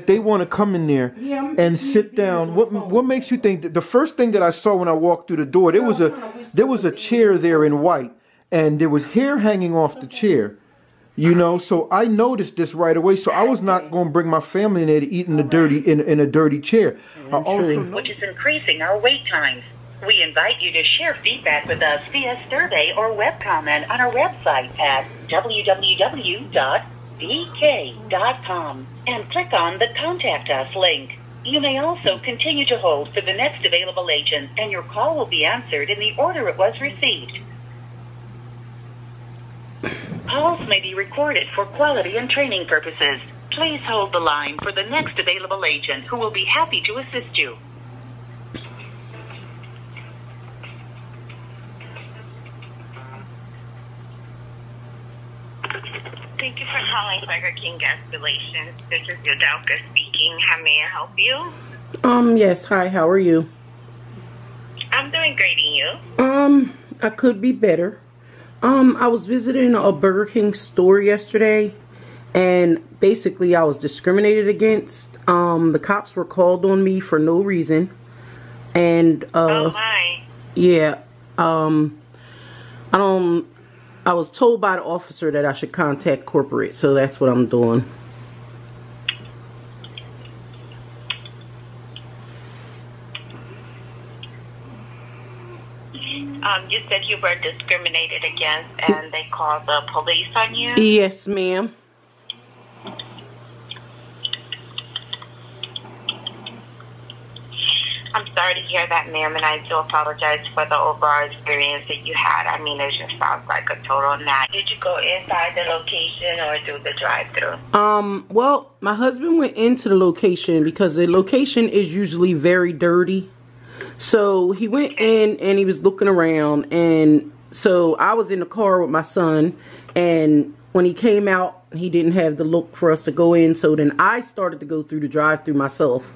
They want to come in there and sit down. What makes you think that the first thing that I saw when I walked through the door, there was a chair there in white, and there was hair hanging off the chair. You know, so I noticed this right away. So I was not going to bring my family in there to eat in a dirty chair. Which is increasing our wait times. We invite you to share feedback with us via survey or web comment on our website at www.vk.com and click on the Contact Us link. You may also continue to hold for the next available agent, and your call will be answered in the order it was received. Calls may be recorded for quality and training purposes. Please hold the line for the next available agent who will be happy to assist you. Thank you for calling Burger King Gas Relations. This is Yodalka speaking. How may I help you? Yes. Hi, how are you? I'm doing great, and you? I could be better. I was visiting a Burger King store yesterday, and basically I was discriminated against. The cops were called on me for no reason. And, oh my. Yeah, I was told by the officer that I should contact corporate, so that's what I'm doing. You said you were discriminated against and they called the police on you? Yes, ma'am. I'm sorry to hear that, ma'am, and I do apologize for the overall experience that you had. I mean, it just sounds like a total nightmare. Did you go inside the location or do the drive-thru? Well, my husband went into the location because the location is usually very dirty. So he went in and he was looking around, and so I was in the car with my son, and when he came out, he didn't have the look for us to go in, so then I started to go through the drive-thru myself.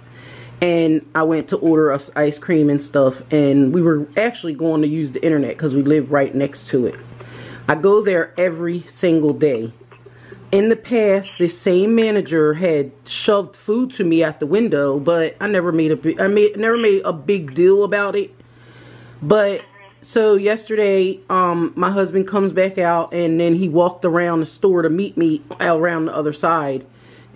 And I went to order us ice cream and stuff, and we were actually going to use the internet because we live right next to it. I go there every single day. In the past, this same manager had shoved food to me at the window, but I never made a big deal about it. But so yesterday, my husband comes back out, and then he walked around the store to meet me around the other side.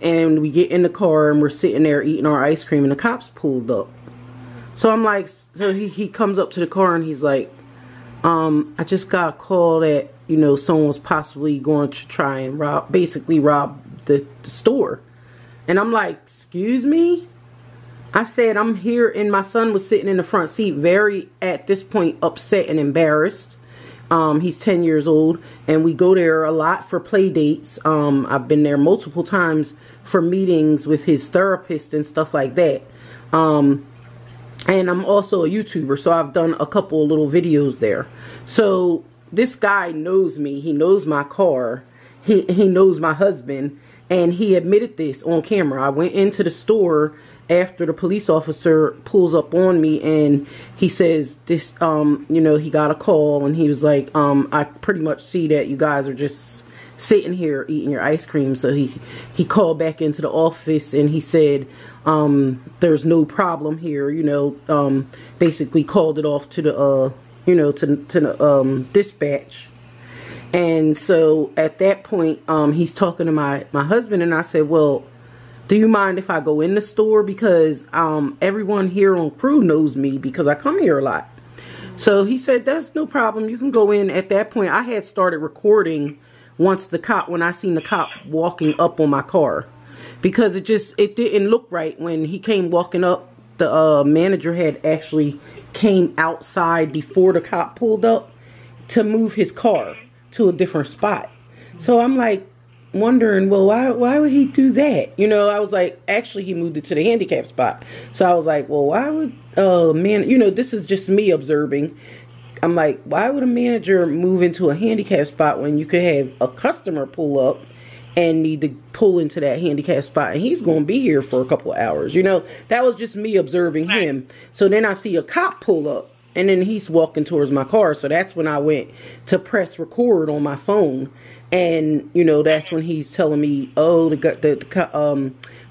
And we get in the car and we're sitting there eating our ice cream, and the cops pulled up. So I'm like, so he comes up to the car and he's like, I just got a call that, you know, someone was possibly going to try and basically rob the store. And I'm like, excuse me? I said, I'm here, and my son was sitting in the front seat, very, at this point, upset and embarrassed. He's 10 years old, and we go there a lot for play dates. I've been there multiple times for meetings with his therapist and stuff like that. And I'm also a YouTuber, so I've done a couple of little videos there. So this guy knows me. He knows my car. He knows my husband, and he admitted this on camera. I went into the store after the police officer pulls up on me, and he says this, you know, he got a call, and he was like, I pretty much see that you guys are just sitting here eating your ice cream. So he called back into the office, and he said, there's no problem here, you know, basically called it off to the, you know, to the, dispatch. And so at that point, he's talking to my husband, and I said, well, do you mind if I go in the store? Because everyone here on crew knows me because I come here a lot. So he said, that's no problem. You can go in. At that point, I had started recording when I seen the cop walking up on my car. Because it didn't look right when he came walking up. The manager had actually came outside before the cop pulled up to move his car to a different spot. So I'm like, wondering, well, why would he do that? You know, I was like, actually he moved it to the handicap spot. So I was like, well, why would man, you know, this is just me observing. I'm like, why would a manager move into a handicap spot when you could have a customer pull up and need to pull into that handicap spot, and he's going to be here for a couple of hours? You know, that was just me observing him. So then I see a cop pull up, and then he's walking towards my car. So that's when I went to press record on my phone. And, you know, that's when he's telling me, oh,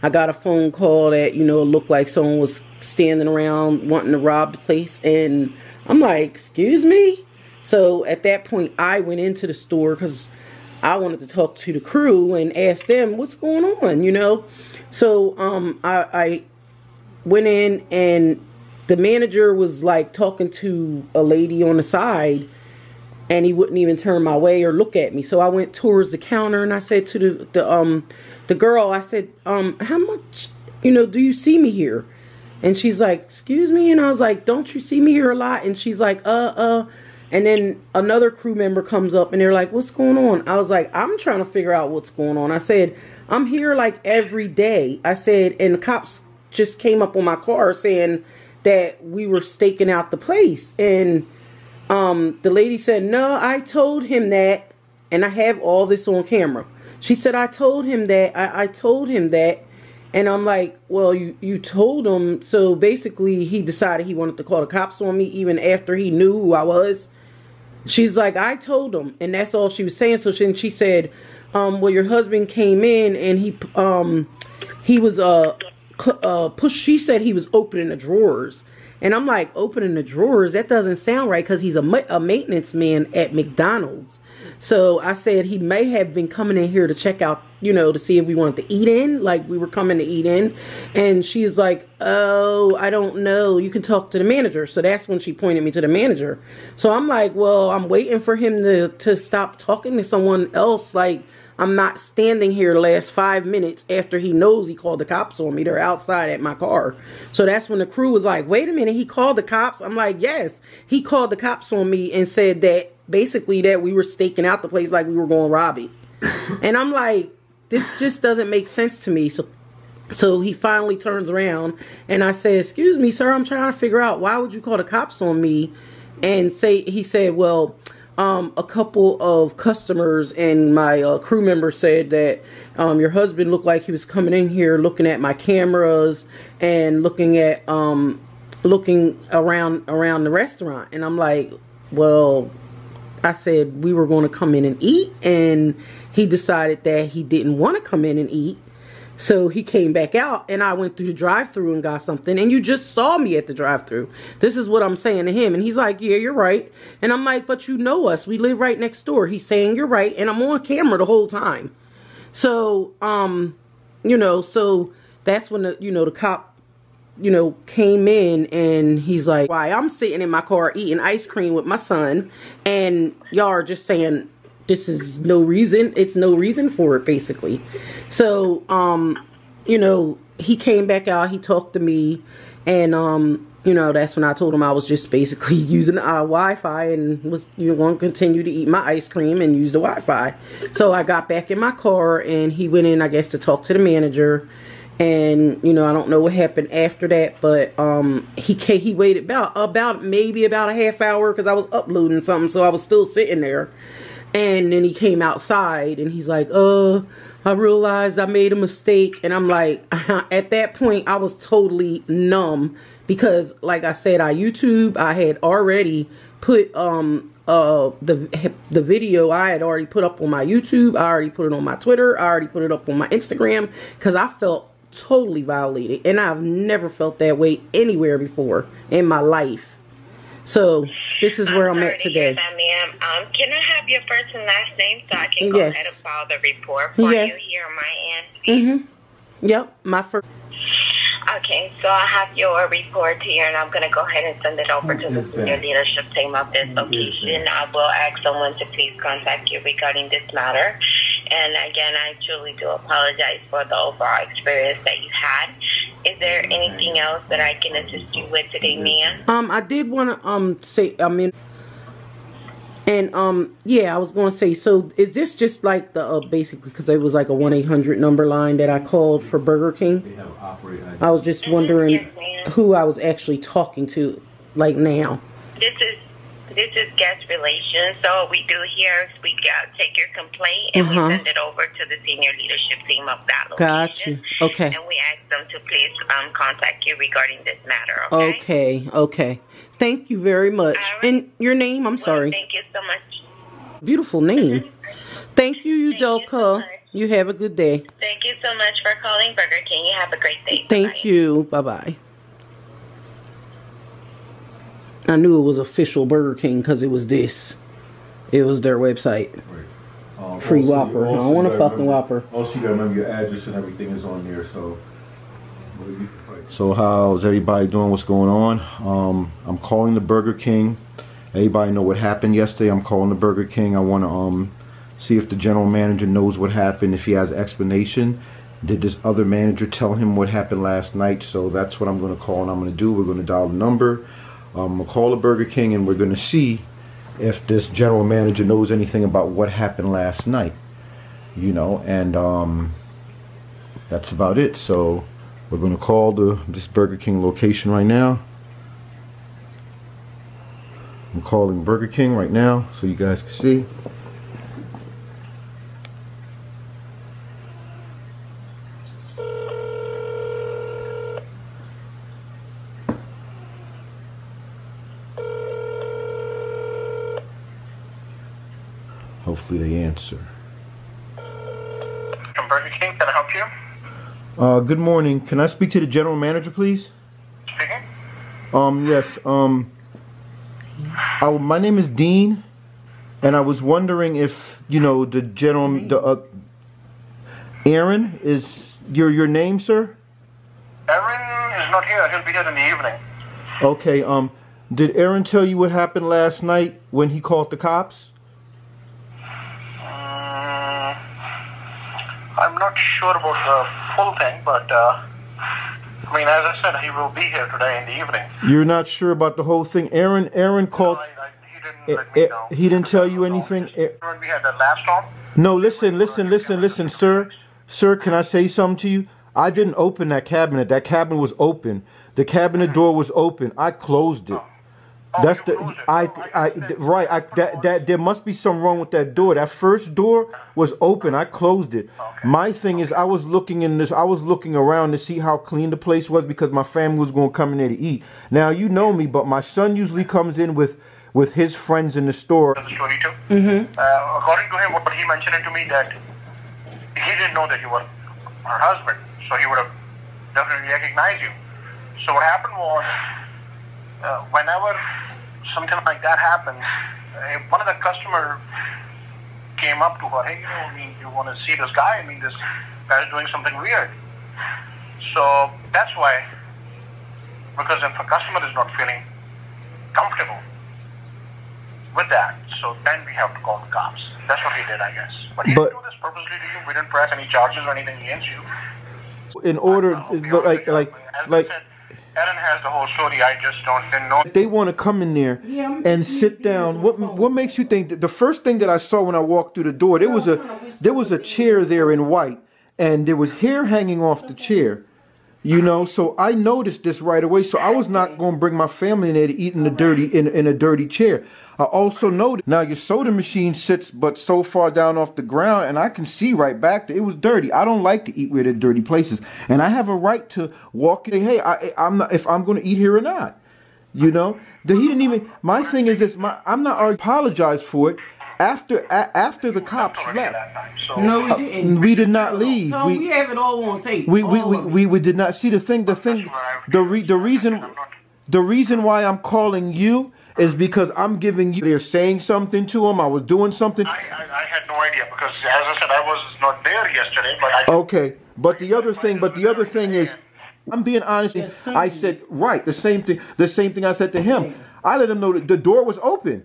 I got a phone call that, you know, it looked like someone was standing around wanting to rob the place. And I'm like, excuse me? So at that point, I went into the store because I wanted to talk to the crew and ask them what's going on, you know. So I went in, and the manager was like talking to a lady on the side, and he wouldn't even turn my way or look at me. So I went towards the counter, and I said to the girl, I said, how much, you know, do you see me here? And she's like, excuse me? And I was like, don't you see me here a lot? And she's like, and then another crew member comes up, and they're like, what's going on? I was like, I'm trying to figure out what's going on. I said, I'm here like every day. I said, and the cops just came up on my car saying that we were staking out the place. And the lady said, no, I told him that, and I have all this on camera. She said, I told him that, I told him that. And I'm like, well, you told him. So basically he decided he wanted to call the cops on me even after he knew who I was. She's like, I told him. And that's all she was saying. So she said, well, your husband came in, and he was she said he was opening the drawers. And I'm like, opening the drawers? That doesn't sound right, because he's a maintenance man at McDonald's. So I said he may have been coming in here to check out, you know, to see if we wanted to eat in, like we were coming to eat in. And she's like, oh, I don't know. You can talk to the manager. So that's when she pointed me to the manager. So I'm like, well, I'm waiting for him to stop talking to someone else. Like, I'm not standing here the last 5 minutes after he knows he called the cops on me. They're outside at my car. So that's when the crew was like, wait a minute, he called the cops? I'm like, yes, he called the cops on me and said that basically that we were staking out the place like we were going to rob it. And I'm like, this just doesn't make sense to me. So he finally turns around, and I said, excuse me, sir, I'm trying to figure out, why would you call the cops on me? And he said, well, a couple of customers and my crew member said that your husband looked like he was coming in here looking at my cameras and looking around the restaurant. And I'm like, well, I said we were going to come in and eat, and he decided that he didn't want to come in and eat. So he came back out, and I went through the drive-thru and got something. And you just saw me at the drive-thru. This is what I'm saying to him. And he's like, yeah, you're right. And I'm like, but you know us. We live right next door. He's saying, you're right. And I'm on camera the whole time. So, you know, so that's when the cop, you know, came in, and he's like, why, I'm sitting in my car eating ice cream with my son, and y'all are just saying, this is no reason. It's no reason for it, basically. So, you know, he came back out. He talked to me. And, you know, that's when I told him I was just basically using Wi-Fi and was, you know, going to continue to eat my ice cream and use the Wi-Fi. So I got back in my car, and he went in, I guess, to talk to the manager. And, you know, I don't know what happened after that, but he waited maybe about a half hour, because I was uploading something. So I was still sitting there. And then he came outside, and he's like, I realized I made a mistake. And I'm like, at that point, I was totally numb, because like I said, I had already put the video I had already put up on my YouTube. I already put it on my Twitter. I already put it up on my Instagram, because I felt totally violated. And I've never felt that way anywhere before in my life. So this is where I'm at today. Ma'am. Can I have your first and last name so I can go ahead and file the report for you here on my end? Yep, my first. Okay, so I have your report here, and I'm going to go ahead and send it over to the senior leadership team of this location. I will ask someone to please contact you regarding this matter. And again, I truly do apologize for the overall experience that you had. Is there anything else that I can assist you with today, ma'am? I did want to say, yeah, I was going to say, so is this just like the basically, because it was like a 1-800 number line that I called for Burger King? I was just wondering who I was actually talking to, like, now. This is guest relations. So what we do here is we take your complaint and we send it over to the senior leadership team of that location. Got you. Okay. And we ask them to please contact you regarding this matter. Okay. Okay. Thank you very much. Right. And your name? I'm sorry. Thank you so much. Beautiful name. Thank you, Udoka. You have a good day. Thank you so much for calling Burger King. You have a great day. Thank you. Bye-bye. I knew it was official Burger King because it was this. It was their website. Free Whopper. I don't want a fucking Whopper. Also, you gotta remember your address and everything is on there. So how's everybody doing? What's going on? I'm calling the Burger King. Everybody know what happened yesterday. I'm calling the Burger King. I want to see if the general manager knows what happened, if he has explanation. Did this other manager tell him what happened last night? So that's what I'm going to call and I'm going to do. We're going to dial the number. I'm going to call the Burger King and we're going to see if this general manager knows anything about what happened last night. You know, and that's about it. So we're going to call this Burger King location right now. I'm calling Burger King right now so you guys can see. Hopefully they answer. From Burger King, can I help you? Good morning. Can I speak to the general manager, please? Speaking. Yes. My name is Dean, and I was wondering if Aaron is your name, sir? Aaron is not here. He'll be here in the evening. Okay. Did Aaron tell you what happened last night when he called the cops? I'm not sure about the full thing, but I mean, as I said, he will be here today in the evening. You're not sure about the whole thing? Aaron called. No, he didn't let me know. He didn't tell you anything? When we had the last storm? No, listen, sir. Sir, can I say something to you? I didn't open that cabinet. That cabinet was open. The cabinet door was open. I closed it. That's there must be something wrong with that door. That first door was open. I closed it. Okay. My thing is, I was looking around to see how clean the place was because my family was going to come in there to eat. Now, you know me, but my son usually comes in with his friends in the store. The story too. According to him, what he mentioned to me that he didn't know that you were her husband, so he would have definitely recognized you. So what happened was, whenever something like that happens, one of the customers came up to her, hey, you want to see this guy? I mean, this guy is doing something weird. So that's why, because if a customer is not feeling comfortable with that, so then we have to call the cops. That's what he did, I guess. But he didn't do this purposely to you. We didn't press any charges or anything against you. In order, like. Aaron has the whole story. I just didn't know. They want to come in there and sit down. What makes you think that the first thing that I saw when I walked through the door, there was a chair there in white, and there was hair hanging off the chair. You know, so I noticed this right away. So I was not going to bring my family in there to eat in a dirty chair. I also noticed now your soda machine sits but so far down off the ground, and I can see right back there it was dirty. I don't like to eat where there's dirty places, and I have a right to walk in. Hey, I'm not if I'm going to eat here or not. You know, he didn't even. My thing is this. I'm not apologize for it. After the cops left. No, we didn't. We did not leave. So we have it all on tape. We did not see the thing. The reason why I'm calling you is because I'm giving you. They're saying something to him. I was doing something. I had no idea because, as I said, I was not there yesterday. But okay, but the other thing is, I'm being honest. I said right the same thing. The same thing I said to him. I let him know that the door was open.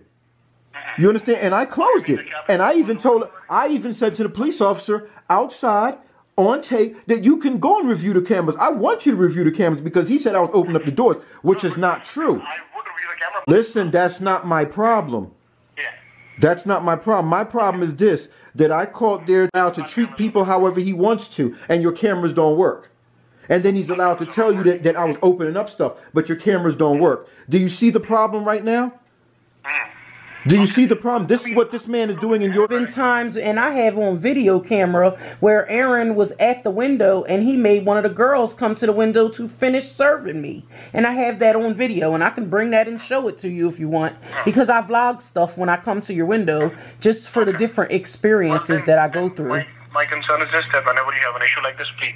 You understand? And I closed it. And I even said to the police officer outside on tape that you can go and review the cameras. I want you to review the cameras because he said I was opening up the doors, which is not true. I would review the camera. Listen, that's not my problem. Yeah. That's not my problem. My problem is this, that I called there now to treat people however he wants to, and your cameras don't work. And then he's allowed to tell you that I was opening up stuff, but your cameras don't work. Do you see the problem right now? Do you see the problem? This is what this man is doing in your... Been times, and I have on video camera where Aaron was at the window and he made one of the girls come to the window to finish serving me. And I have that on video, and I can bring that and show it to you if you want, because I vlog stuff when I come to your window just for the different experiences that I go through. my concern is this, that whenever you have an issue like this, please.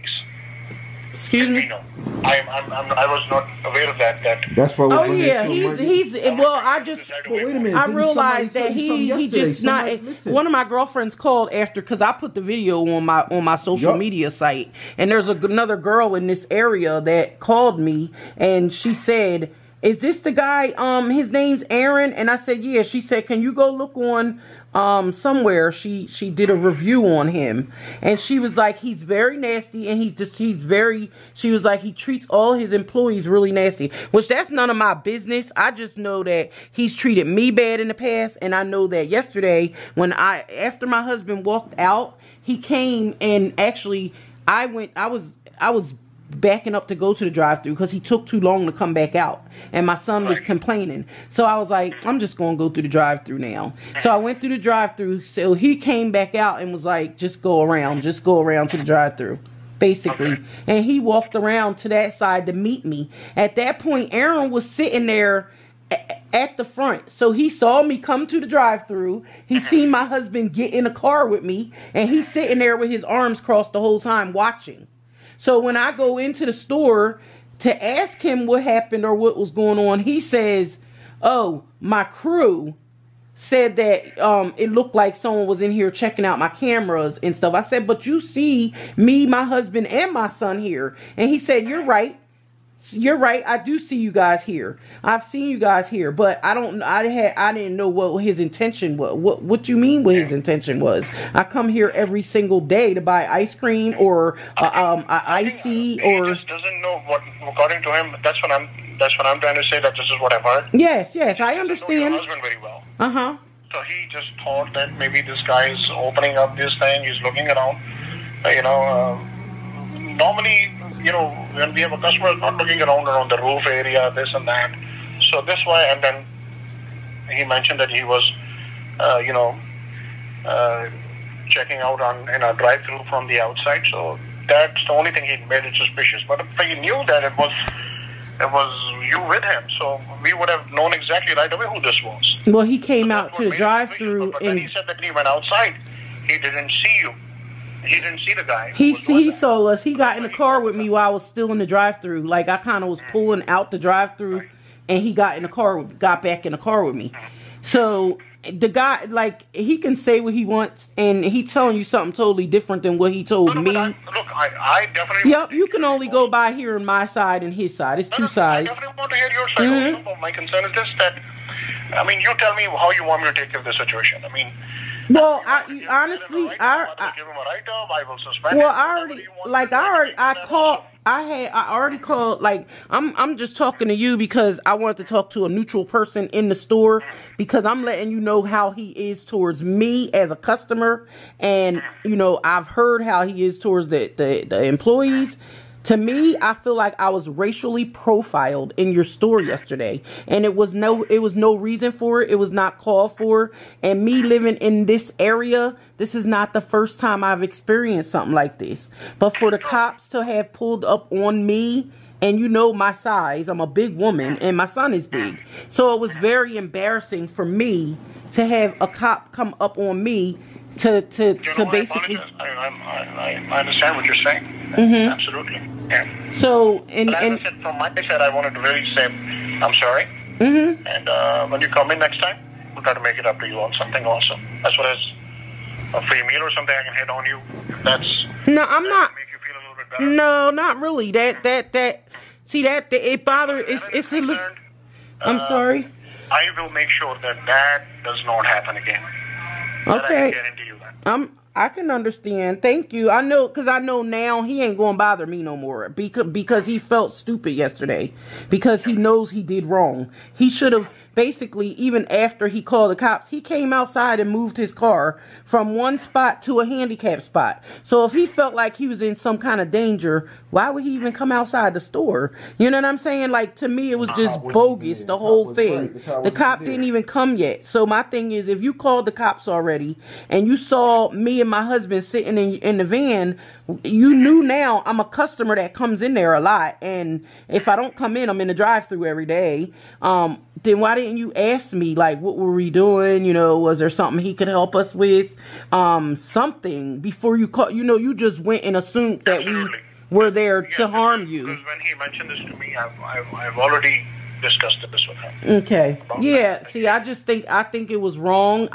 Excuse me? No. I was not aware of that. That's why we're Oh yeah, he's well. I just Well, wait a minute. I Didn't realized somebody that tell you something he yesterday? just not. Listen. One of my girlfriends called after because I put the video on my social Yup. media site, and there's another girl in this area that called me, and she said, "Is this the guy? His name's Aaron." And I said, "Yeah." She said, "Can you go look on?" Somewhere she did a review on him, and she was like, he's very nasty, and she was like, he treats all his employees really nasty, which that's none of my business. I just know that he's treated me bad in the past, and I know that yesterday after my husband walked out, he came and actually I was backing up to go to the drive-thru because he took too long to come back out, and my son was complaining. So I was like, I'm just gonna go through the drive-thru now. So I went through the drive-thru. So he came back out and was like, just go around to the drive-thru, basically. And he walked around to that side to meet me. At that point, Aaron was sitting there at the front. So he saw me come to the drive-thru. He seen my husband get in a car with me, and he's sitting there with his arms crossed the whole time watching. So when I go into the store to ask him what happened or what was going on, he says, oh, my crew said that it looked like someone was in here checking out my cameras and stuff. I said, but you see me, my husband, and my son here. And he said, you're right. You're right. I do see you guys here. I've seen you guys here, but I didn't know what his intention was. What you mean what his intention was? I come here every single day to buy ice cream or icy or. He just doesn't know what. According to him, that's what I'm trying to say. That this is what I've heard. Yes, I understand. He doesn't know your husband very well. So he just thought that maybe this guy is opening up this thing. He's looking around. Normally, when we have a customer, not looking around the roof area, this and that. So this way, and then he mentioned that he was, checking out in a drive-through from the outside. So that's the only thing he made it suspicious. But if he knew that it was you with him, so we would have known exactly right away who this was. Well, he came out to the drive-thru, but then he said that he went outside. He didn't see you. He didn't see the guy. He saw us. He got in the car with me while I was still in the drive-thru. Like I kind of was pulling out the drive-thru, and he got back in the car with me. So the guy, like, he can say what he wants, and he's telling you something totally different than what he told me. I definitely. Yep, you can only go by hearing my side and his side. It's two sides. I definitely want to hear your side also. But my concern is this: that you tell me how you want me to take care of the situation. Well, I give him a write-up. I will suspend well, him. I already called, like, I'm just talking to you because I wanted to talk to a neutral person in the store because I'm letting you know how he is towards me as a customer. And, I've heard how he is towards the employees. To me, I feel like I was racially profiled in your store yesterday, and it was no reason for it. It was not called for. And me living in this area, this is not the first time I've experienced something like this. But for the cops to have pulled up on me, and my size, I'm a big woman, and my son is big. So it was very embarrassing for me to have a cop come up on me to basically. I understand what you're saying. Absolutely. Yeah. So and I said, from my side, I wanted to really say I'm sorry. And when you come in next time, we'll try to make it up to you on something also, as well as a free meal or something I can hit on you. If that's I'm not. Make you feel a little bit better. No, not really. That it bothers. It's a little. I'm sorry. I will make sure that does not happen again. Okay. I can guarantee you that. I can understand. Thank you. I know, because I know now he ain't going to bother me no more because he felt stupid yesterday because he knows he did wrong. He should have basically, even after he called the cops, he came outside and moved his car from one spot to a handicap spot. So if he felt like he was in some kind of danger, Why would he even come outside the store? You know what I'm saying? Like, to me, it was just bogus, the whole thing. The cop didn't even come yet. So my thing is, if you called the cops already and you saw me and my husband sitting in the van, you knew now I'm a customer that comes in there a lot. And if I don't come in, I'm in the drive-thru every day. Then why didn't you ask me, like, what were we doing? You know, was there something he could help us with? Something before you call. You know, you just went and assumed that we were there to harm you. Because when he mentioned this to me, I've already discussed this with him. Okay. Yeah. See, I think it was wrong.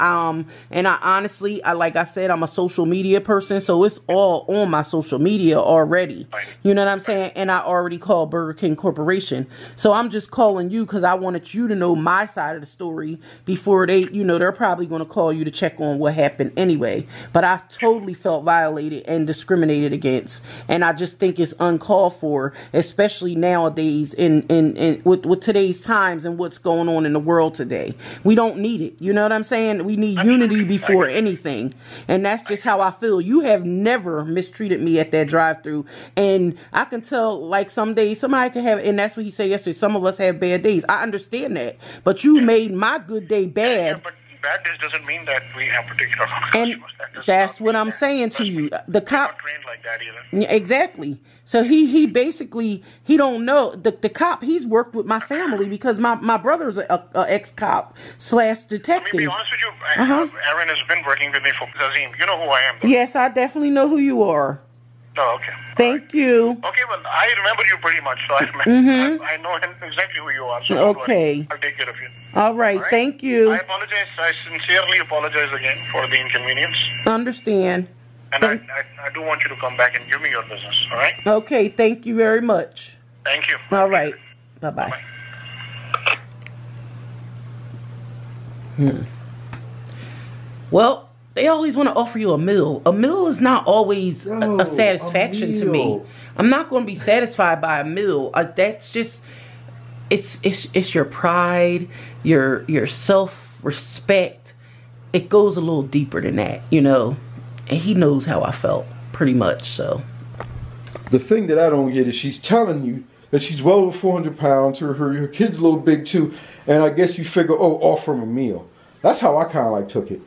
And I honestly, like I said, I'm a social media person, so it's all on my social media already. Right. You know what I'm saying? And I already called Burger King Corporation. So I'm just calling you because I wanted you to know my side of the story before they, you know, they're probably going to call you to check on what happened anyway. But I totally felt violated and discriminated against. And I just think it's uncalled for, especially nowadays with today's times and what's going on in the world today. We don't need it. You know what I'm saying? We need unity before anything. And that's just how I feel. You have never mistreated me at that drive-thru. And I can tell, like, some days somebody can have, and that's what he said yesterday, some of us have bad days. I understand that. But you made my good day bad. Yeah, but bad days doesn't mean that we have to take it on. And that's what I'm saying to you. The cop not trained like that either. Exactly. So he basically, he don't know. The cop, he's worked with my family because my brother's a ex-cop / detective. Let me be honest with you. Aaron has been working with me for Zazim. You know who I am, though. Yes, I definitely know who you are. Oh, okay. Thank you. Okay, well, I remember you pretty much, so I know exactly who you are. So okay. I'll take care of you. All right. Thank you. I apologize. I sincerely apologize again for the inconvenience. Understand. And I do want you to come back and give me your business, all right? Okay, thank you very much. Thank you. All right. Bye-bye. Well, they always want to offer you a meal. A meal is not always a satisfaction to me. I'm not going to be satisfied by a meal. That's just, it's your pride, your self-respect. It goes a little deeper than that, you know. And he knows how I felt, pretty much, so. The thing that I don't get is she's telling you that she's well over 400 pounds. Her kid's a little big, too. And I guess you figure, oh, offer him a meal. That's how I kind of like took it.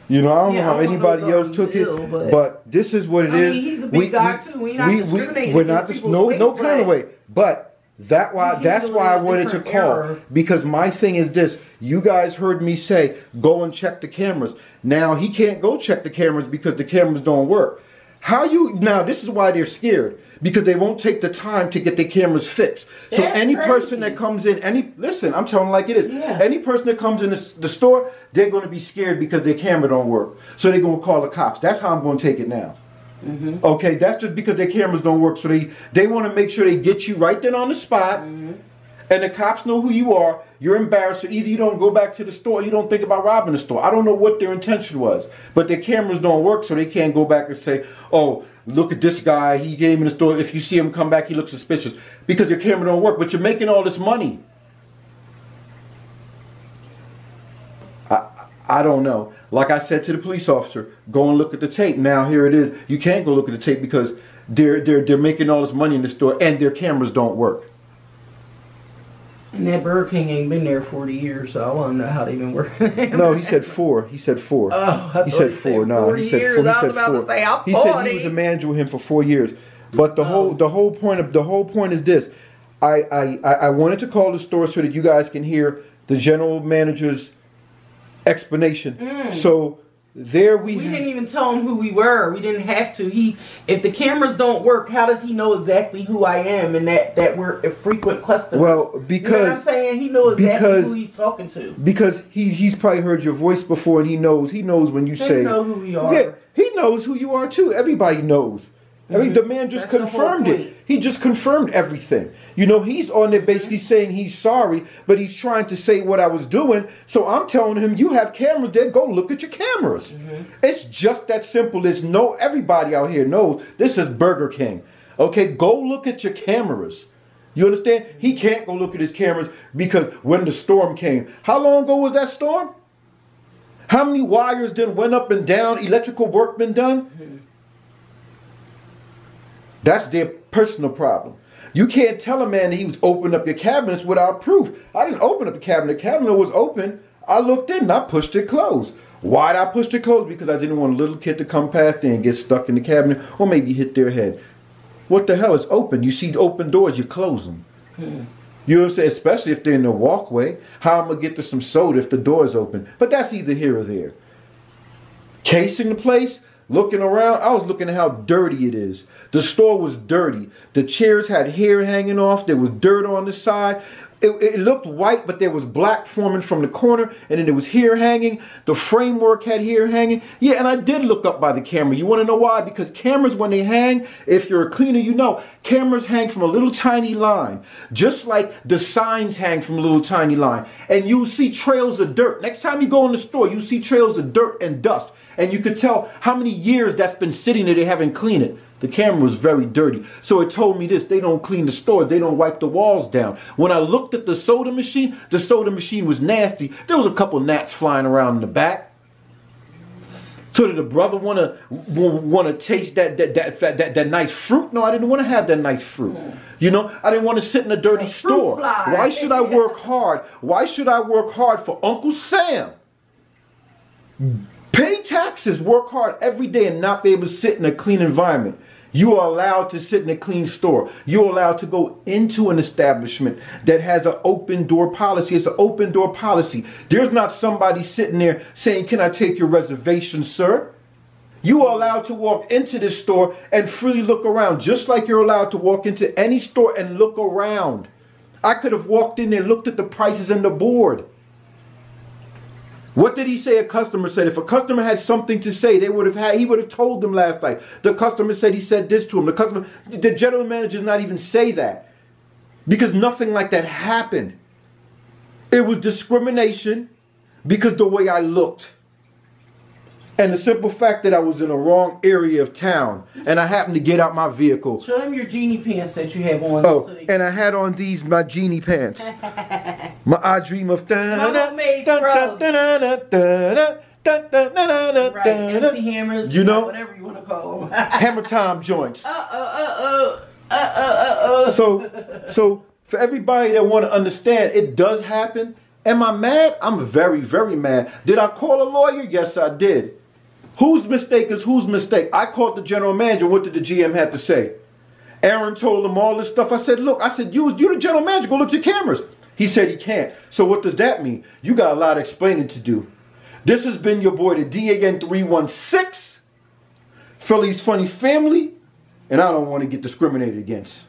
You know, I don't know how anybody else took it, but this is what it is. He's a big guy, too. We're not discriminating. We're not no kind of way. But that's why I wanted to call. Because my thing is this. You guys heard me say, go and check the cameras. Now, he can't go check the cameras because the cameras don't work. Now, this is why they're scared. Because they won't take the time to get their cameras fixed. So any person that comes in, listen, I'm telling like it is. Yeah. Any person that comes in the store, they're going to be scared because their camera don't work. So they're going to call the cops. That's how I'm going to take it now. Mm-hmm. Okay, that's just because their cameras don't work. So they want to make sure they get you right then on the spot. Mm-hmm. And the cops know who you are. You're embarrassed. So either you don't go back to the store or you don't think about robbing the store. I don't know what their intention was. But their cameras don't work, so they can't go back and say, oh, look at this guy. He came in the store. If you see him come back, he looks suspicious. Because your camera don't work. But you're making all this money. I don't know. Like I said to the police officer, go and look at the tape. Now here it is. You can't go look at the tape because they're making all this money in the store and their cameras don't work. And that Burger King ain't been there 40 years, so I want to know how they been working. No, he said 4. He said 4. Oh, he said 4. No, he said 4. He said 4. He said he was a manager with him for 4 years. But the whole point is this. I wanted to call the store so that you guys can hear the general manager's explanation. So there we didn't even tell him who we were. We didn't have to. If the cameras don't work, how does he know exactly who I am and that we're a frequent customer? Well, because you know what I'm saying, he knows exactly who he's talking to. Because he's probably heard your voice before, and he knows when you say. They know who we are. Yeah, he knows who you are too. Everybody knows. I mean, the man just confirmed it. He just confirmed everything. You know, he's on there basically saying he's sorry, but he's trying to say what I was doing. So I'm telling him, you have cameras there, go look at your cameras. It's just that simple. Everybody out here knows this is Burger King. Okay, go look at your cameras. You understand? He can't go look at his cameras because when the storm came, how long ago was that storm? How many wires then went up and down, electrical work been done? That's their personal problem. You can't tell a man that he was opening up your cabinets without proof. I didn't open up the cabinet. The cabinet was open. I looked in and I pushed it closed. Why did I push it closed? Because I didn't want a little kid to come past there and get stuck in the cabinet or maybe hit their head. What the hell is open? You see open doors, you close them. You know what I'm saying? Especially if they're in the walkway. How am I going to get to some soda if the door is open? But that's either here or there. Casing the place, looking around, I was looking at how dirty it is. The store was dirty. The chairs had hair hanging off. There was dirt on the side. It looked white, but there was black forming from the corner, and then there was hair hanging. The framework had hair hanging. Yeah, and I did look up by the camera. You want to know why? Because cameras, when they hang, if you're a cleaner, you know, cameras hang from a little tiny line, just like the signs hang from a little tiny line. And you'll see trails of dirt. Next time you go in the store, you'll see trails of dirt and dust, and you could tell how many years that's been sitting there. They haven't cleaned it. The camera was very dirty. So it told me this: they don't clean the store, they don't wipe the walls down. When I looked at the soda machine was nasty. There was a couple gnats flying around in the back. So did the brother wanna taste that nice fruit? No, I didn't want to have that nice fruit. You know, I didn't want to sit in a dirty store. Why should I work hard? Why should I work hard for Uncle Sam? Pay taxes, work hard every day and not be able to sit in a clean environment. You are allowed to sit in a clean store. You're allowed to go into an establishment that has an open door policy. It's an open door policy. There's not somebody sitting there saying, "Can I take your reservation, sir?" You are allowed to walk into this store and freely look around, just like you're allowed to walk into any store and look around. I could have walked in there, looked at the prices and the board. What did he say a customer said? If a customer had something to say, he would have told them last night. The customer said he said this to him. The general manager did not even say that, because nothing like that happened. It was discrimination because the way I looked. And the simple fact that I was in the wrong area of town and I happened to get out my vehicle. Show them your genie pants that you have on. Oh, and I had on my genie pants. I dream of MC Hammers, you know, whatever you want to call them. Hammer time joints. So for everybody that want to understand, it does happen. Am I mad? I'm very, very mad. Did I call a lawyer? Yes, I did. Whose mistake is whose mistake? I called the general manager. What did the GM have to say? Aaron told him all this stuff. I said, look, you the general manager, go look at your cameras. He said he can't. So what does that mean? You got a lot of explaining to do. This has been your boy, the DAN 316, Philly's Funny Family, and I don't want to get discriminated against.